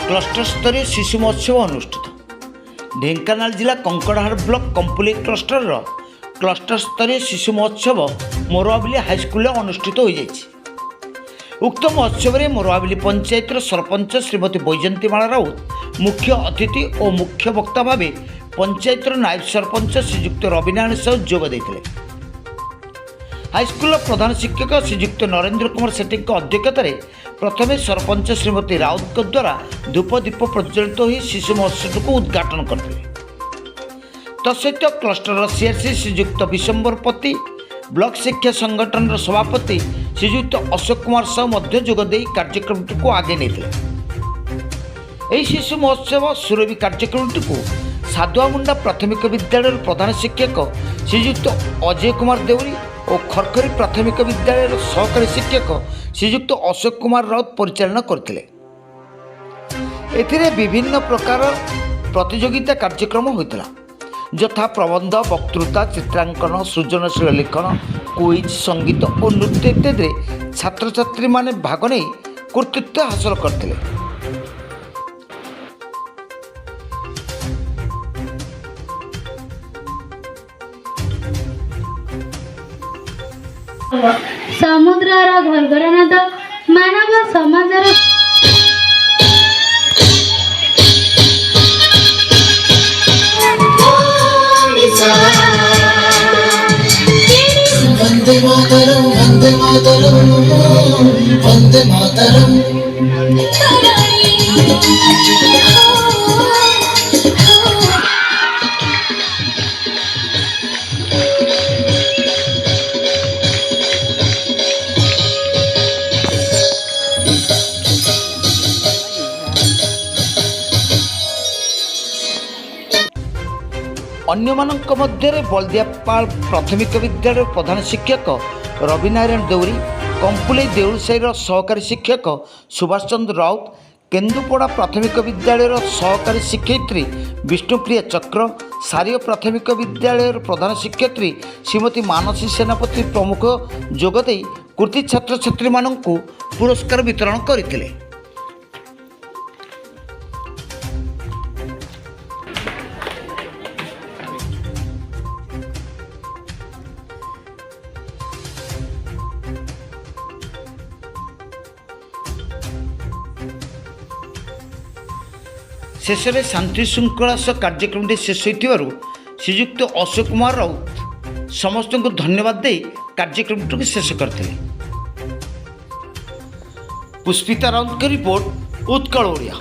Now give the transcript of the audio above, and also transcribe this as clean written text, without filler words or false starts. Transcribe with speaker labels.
Speaker 1: Cluster स्तरीय शिशु महोत्सव अनुष्ठित। ढेंकानाल जिला कंकड़ाहाड़ ब्लॉक कंपुली क्लस्टर स्तरीय शिशु महोत्सव मोरवाबिली हाईस्कल अनुष्ठित हो जाएगी। उक्त महोत्सव में मोरवाबिली पंचायत सरपंच श्रीमती बैजंतीमाला राउत मुख्य अतिथि और मुख्य वक्ता भाव पंचायत नायब सरपंच श्रीजुक्त रविनारायण साहू जोग देते। हाईस्कल प्रधान शिक्षक श्रीजुक्त नरेंद्र कुमार सेठी अध्यक्षतार प्रथमे सरपंच श्रीमती राउत द्वारा धूप दीप प्रज्वलित हो शिशु महोत्सव को उद्घाटन करते। तत्सहित क्लस्टर सीआरसी श्रीजुक्त विशंबर पति, ब्लॉक शिक्षा संगठन सभापति श्रीजुक्त अशोक कुमार साहू जोगदे कार्यक्रम को आगे नहीं। शिशु महोत्सव सुरभि कार्यक्रम को साधुआमुंडा प्राथमिक विद्यालय प्रधान शिक्षक श्रीजुक्त अजय कुमार देउरी और खरखरी प्राथमिक विद्यालय सहकारी शिक्षक श्रीजुक्त अशोक कुमार राउत परिचालन करते। एथिरे विभिन्न प्रकार प्रतियोगिता कार्यक्रम होता यथा प्रबंध, वक्तृता, चित्रांकन, सृजनशील लेखन, क्विज, संगीत और नृत्य इत्यादि छात्र छात्री माने भाग नहीं कर्तृत्व हासिल करते।
Speaker 2: समुद्र घरघरनाद मानव समाजर
Speaker 3: वंदे मातरम वंदे मातरम वंदे मातरम।
Speaker 1: अन्यमानंक मध्य बलदियापाल प्राथमिक विद्यालय प्रधान शिक्षक रविनारायण देउरी, कंपुली देउलसाईर सहकारी शिक्षक सुभाष चंद्र राउत, केन्दुपड़ा प्राथमिक विद्यालय सहकारी शिक्षयित्री विष्णुप्रिया चक्र, सारिय प्राथमिक विद्यालय प्रधान शिक्षयित्री श्रीमती मानसी सेनापति प्रमुख जोगदे कृति छात्र छात्री मानू पुरस्कार वितरण करते। शेष में शांति श्रृंखला कार्यक्रम शेष हो श्रीजुक्त अशोक कुमार राउत समस्त को धन्यवाद दे कार्यक्रम को शेष करते। पुष्पिता राउत की रिपोर्ट, उत्कल ओडिया।